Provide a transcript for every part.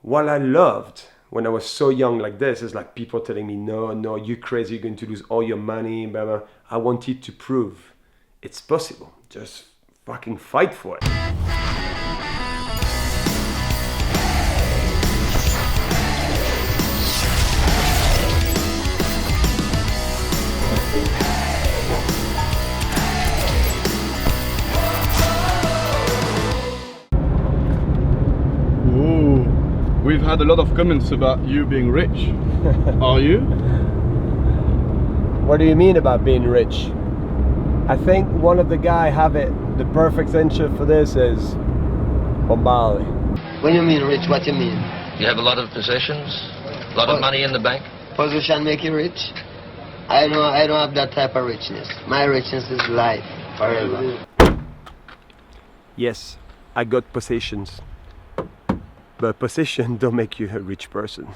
What I loved when I was so young like this is like people telling me, no, you're crazy, you're going to lose all your money, blah, blah. I wanted to prove it's possible. Just fucking fight for it. We've had a lot of comments about you being rich. Are you? What do you mean about being rich? I think one of the guy have it. The perfect answer for this is Bombali. When you mean rich, what you mean? You have a lot of possessions, a lot of money in the bank. Position make you rich? I don't have that type of richness. My richness is life, forever. Yes, I got possessions. But possession don't make you a rich person.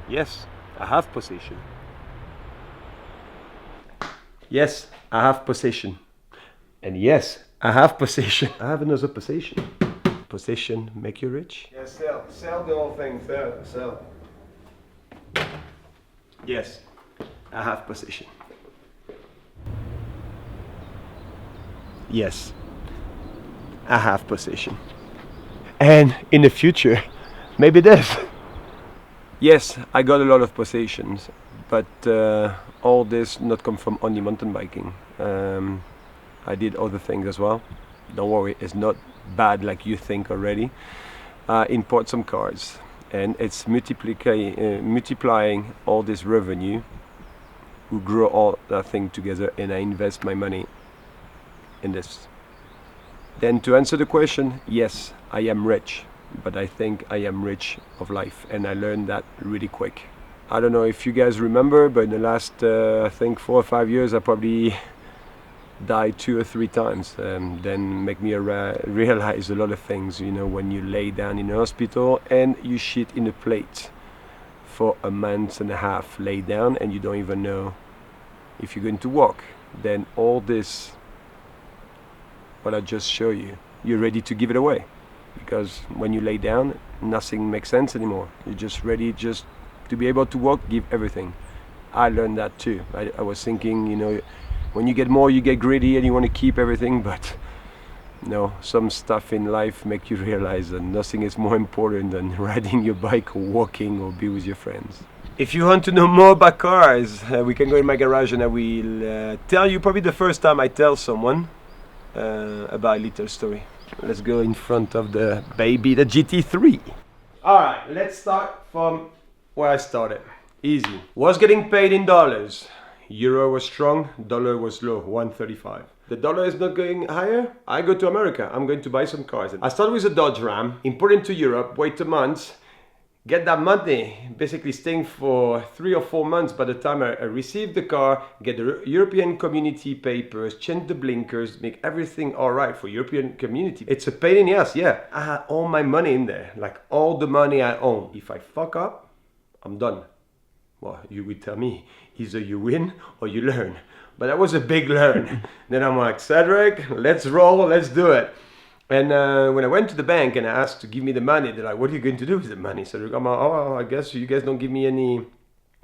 Yes, I have possession. Yes, I have possession. And yes, I have possession. I have another possession. Possession make you rich? Yeah, sell the whole thing, sell. Yes, I have possession. Yes, I have possession. And in the future, maybe this. Yes, I got a lot of possessions, but all this not come from only mountain biking. I did other things as well. Don't worry, it's not bad like you think already. Import some cars, and it's multiplying all this revenue. We grow all that thing together, and I invest my money in this. Then to answer the question, yes, I am rich, but I think I am rich of life, and I learned that really quick. I don't know if you guys remember, but in the last, I think 4 or 5 years, I probably died 2 or 3 times. Then make me realize a lot of things, you know, when you lay down in a hospital and you shit in a plate for a month and a half, lay down, and you don't even know if you're going to walk. Then all this, what I just show you, you're ready to give it away, because when you lay down, nothing makes sense anymore. You're just ready just to be able to walk, give everything. I learned that too. I was thinking, you know, when you get more, you get greedy and you want to keep everything, but no, some stuff in life make you realize that nothing is more important than riding your bike or walking or be with your friends. If you want to know more about cars, we can go in my garage and I will tell you probably the first time I tell someone about a little story. Let's go in front of the baby, the GT3. Alright, let's start from where I started. Easy. Was getting paid in dollars. Euro was strong, dollar was low, 135. The dollar is not going higher. I go to America. I'm going to buy some cars. I start with a Dodge Ram, import into Europe, wait a month, get that money, basically staying for 3 or 4 months by the time I receive the car, get the European community papers, change the blinkers, make everything all right for European community. It's a pain in the ass, yeah. I had all my money in there, like all the money I own. If I fuck up, I'm done. Well, you would tell me, either you win or you learn. But that was a big learn. Then I'm like, Cedric, let's roll, let's do it. And when I went to the bank and I asked to give me the money, they're like, what are you going to do with the money? So I'm like, oh, I guess you guys don't give me any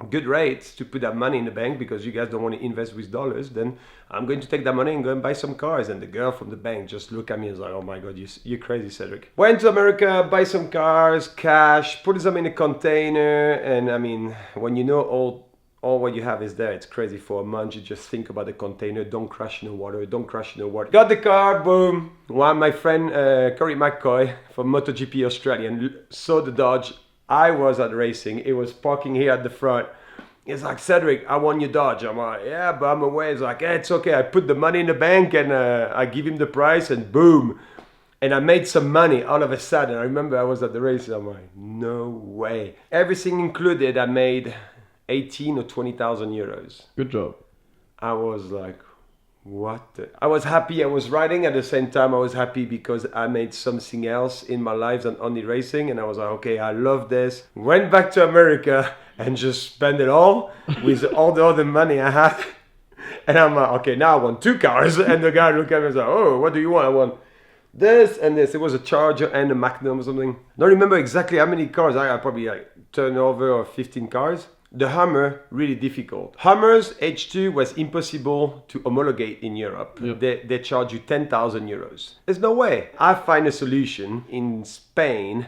good rates to put that money in the bank because you guys don't want to invest with dollars. Then I'm going to take that money and go and buy some cars. And the girl from the bank just looked at me and was like, oh my God, you're crazy, Cedric. Went to America, buy some cars, cash, put them in a container. And I mean, when you know all what you have is there, it's crazy. For a month, you just think about the container, don't crash in the water, don't crash in the water. Got the car, boom. One, my friend Corey McCoy from MotoGP Australia saw the Dodge. I was at racing, it was parking here at the front. He's like, Cedric, I want your Dodge. I'm like, yeah, but I'm away. He's like, yeah, it's okay. I put the money in the bank and I give him the price and boom. And I made some money all of a sudden. I remember I was at the race. I'm like, no way. Everything included, I made 18 or 20,000 euros. Good job. I was like, what? I was happy. I was riding at the same time. I was happy because I made something else in my life than only racing. And I was like, okay, I love this. Went back to America and just spent it all with all the other money I had. And I'm like, okay, now I want 2 cars. And the guy looked at me and was like, oh, what do you want? I want this and this. It was a Charger and a Magnum or something. I don't remember exactly how many cars. I had probably like turnover of 15 cars. The Hummer, really difficult. Hummers H2 was impossible to homologate in Europe. Yep. They charge you 10,000 euros. There's no way. I find a solution in Spain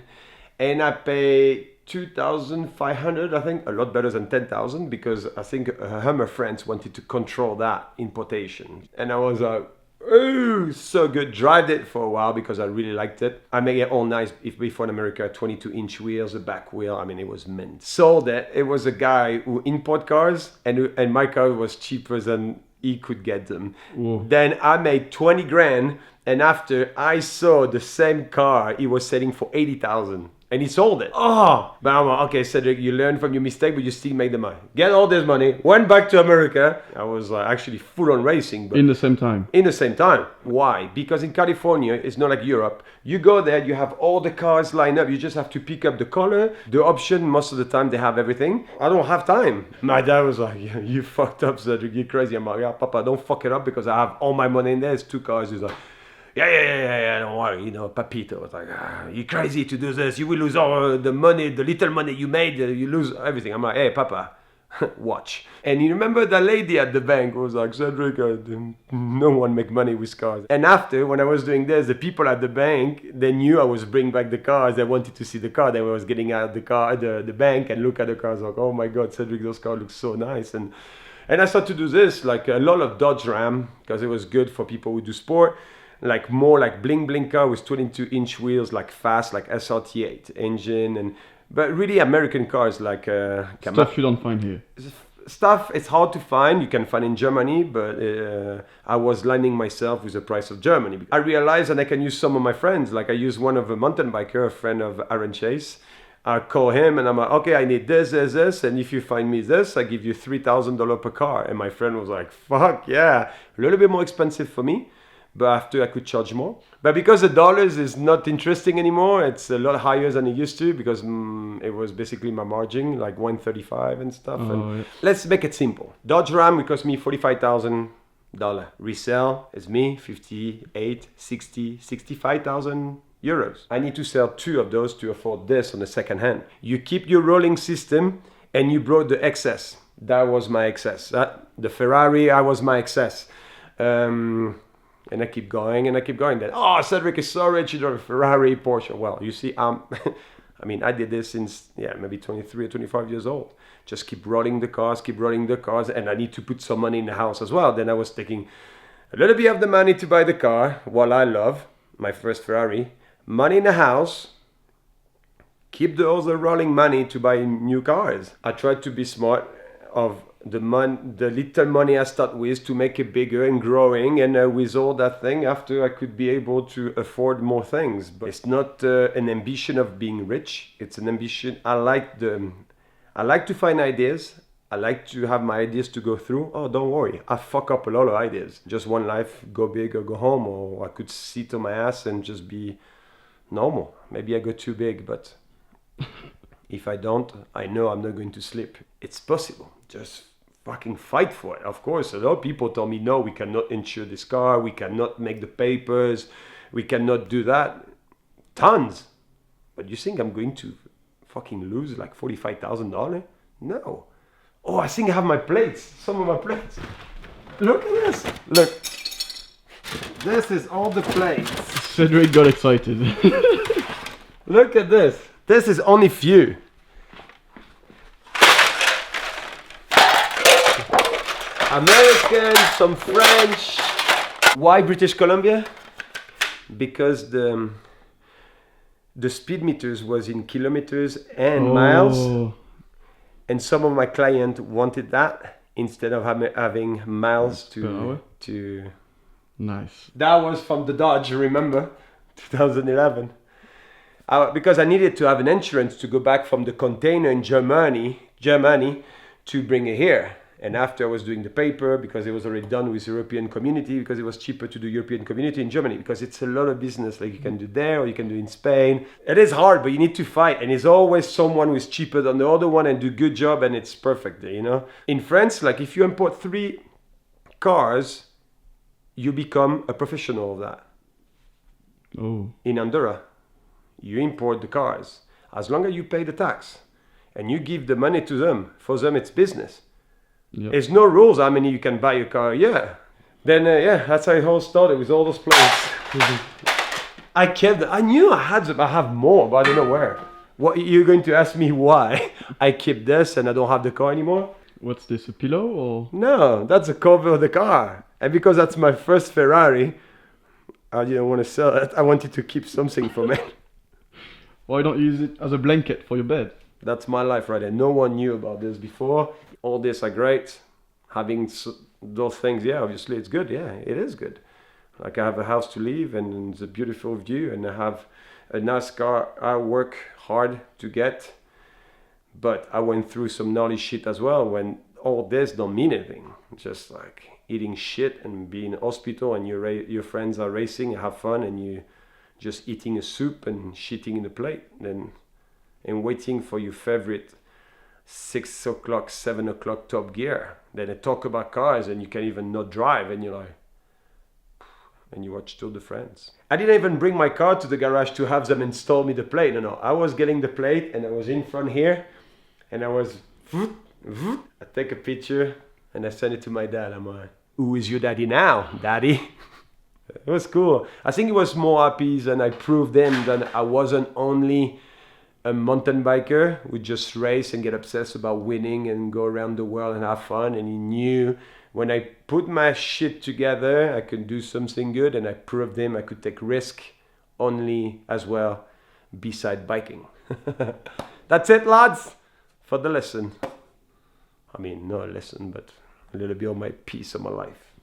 and I pay 2,500, I think, a lot better than 10,000 because I think Hummer France wanted to control that importation. And I was like, oh, so good. Drive it for a while because I really liked it. I made it all nice before in America, 22-inch wheels, a back wheel. I mean, it was mint. Sold it. It was a guy who import cars and my car was cheaper than he could get them. Whoa. Then I made 20 grand and after I saw the same car, he was selling for 80,000. And he sold it. Oh, but I'm like, okay, Cedric, you learn from your mistake, but you still make the money. Get all this money, went back to America. I was actually full on racing. But In the same time. in the same time. Why? Because in California, it's not like Europe. You go there, you have all the cars lined up. You just have to pick up the color, the option. Most of the time, they have everything. I don't have time. My dad was like, you fucked up, Cedric. You're crazy. I'm like, yeah, Papa, don't fuck it up because I have all my money in there. It's 2 cars. He's like, yeah, don't worry, Papito was like, you're crazy to do this, you will lose all the money, the little money you made, you lose everything. I'm like, hey, Papa, watch. And you remember the lady at the bank who was like, Cedric, no one make money with cars. And after, when I was doing this, the people at the bank, they knew I was bringing back the cars, they wanted to see the car, they was getting out of the car, the bank and look at the cars, like, oh my God, Cedric, those cars look so nice. And I started to do this, like a lot of Dodge Ram, because it was good for people who do sport. Like more like bling car with 22-inch wheels, like fast, like SRT8 engine, but really American cars like Stuff you don't find here. Stuff it's hard to find. You can find in Germany, but I was lining myself with the price of Germany. I realized that I can use some of my friends. Like I use one of a mountain biker, a friend of Aaron Chase. I call him and I'm like, okay, I need this, and if you find me this, I give you $3,000 per car. And my friend was like, fuck yeah, a little bit more expensive for me. But after I could charge more. But because the dollars is not interesting anymore, it's a lot higher than it used to because it was basically my margin, like 135 and stuff. Oh, yeah. Let's make it simple. Dodge Ram will cost me $45,000. Resell is me, 58, 60, 65,000 euros. I need to sell 2 of those to afford this on the second hand. You keep your rolling system and you brought the excess. That was my excess. The Ferrari, I was my excess. And I keep going and I keep going. Then, oh, Cedric is so rich, he drove a Ferrari, Porsche. Well, you see, I did this since, maybe 23 or 25 years old. Just keep rolling the cars, and I need to put some money in the house as well. Then I was taking a little bit of the money to buy the car, what I love, my first Ferrari, money in the house, keep the other rolling money to buy new cars. I tried to be smart of the little money I start with to make it bigger and growing, and with all that thing after I could be able to afford more things. But it's not an ambition of being rich. It's an ambition. I like to find ideas. I like to have my ideas to go through. Oh, don't worry, I fuck up a lot of ideas. Just one life, go big or go home, or I could sit on my ass and just be normal. Maybe I go too big, but if I don't, I know I'm not going to sleep. It's possible. Just fucking fight for it. Of course, a lot of people tell me, no, we cannot insure this car, we cannot make the papers, we cannot do that. Tons. But you think I'm going to fucking lose like $45,000? No. Oh, I think I have my plates. Some of my plates. Look at this. Look. This is all the plates. Cedric got excited. Look at this. This is only few. American, some French. Why British Columbia? Because the speed meters was in kilometers and miles, and some of my clients wanted that instead of having miles to. Nice. That was from the Dodge, remember, 2011. Because I needed to have an insurance to go back from the container in Germany to bring it here. And after I was doing the paper, because it was already done with European Community, because it was cheaper to do European Community in Germany, because it's a lot of business, like you can do there or you can do in Spain. It is hard, but you need to fight. And it's always someone who is cheaper than the other one and do good job, and it's perfect, In France, like if you import 3 cars, you become a professional of that. Oh. In Andorra, you import the cars. As long as you pay the tax and you give the money to them, for them it's business. Yep. There's no rules how many you can buy a car. Yeah. Then yeah, that's how it all started with all those planes. I knew I had them. I have more, but I don't know where. What you're going to ask me why I keep this and I don't have the car anymore? What's this, a pillow or? No, that's the cover of the car. And because that's my first Ferrari, I didn't want to sell it. I wanted to keep something from it. Why don't you use it as a blanket for your bed? That's my life right there. No one knew about this before. All this are great. Having those things, yeah, obviously it's good. Yeah, it is good. Like I have a house to live and it's a beautiful view and I have a nice car I work hard to get. But I went through some gnarly shit as well when all this don't mean anything. Just like eating shit and being in hospital and your friends are racing, you have fun and you just eating a soup and shitting in the plate and waiting for your favorite 6 o'clock, 7 o'clock Top Gear. Then they talk about cars and you can even not drive and you're like, and you watch Tour de France. I didn't even bring my car to the garage to have them install me the plate. No, I was getting the plate and I was in front here and I was, I take a picture and I send it to my dad. I'm like, who is your daddy now, daddy? It was cool. I think it was more happy than I proved them that I wasn't only a mountain biker who just race and get obsessed about winning and go around the world and have fun. And he knew when I put my shit together, I could do something good, and I proved him I could take risk only as well beside biking. That's it, lads, for the lesson. I mean, not a lesson, but a little bit of my piece of my life.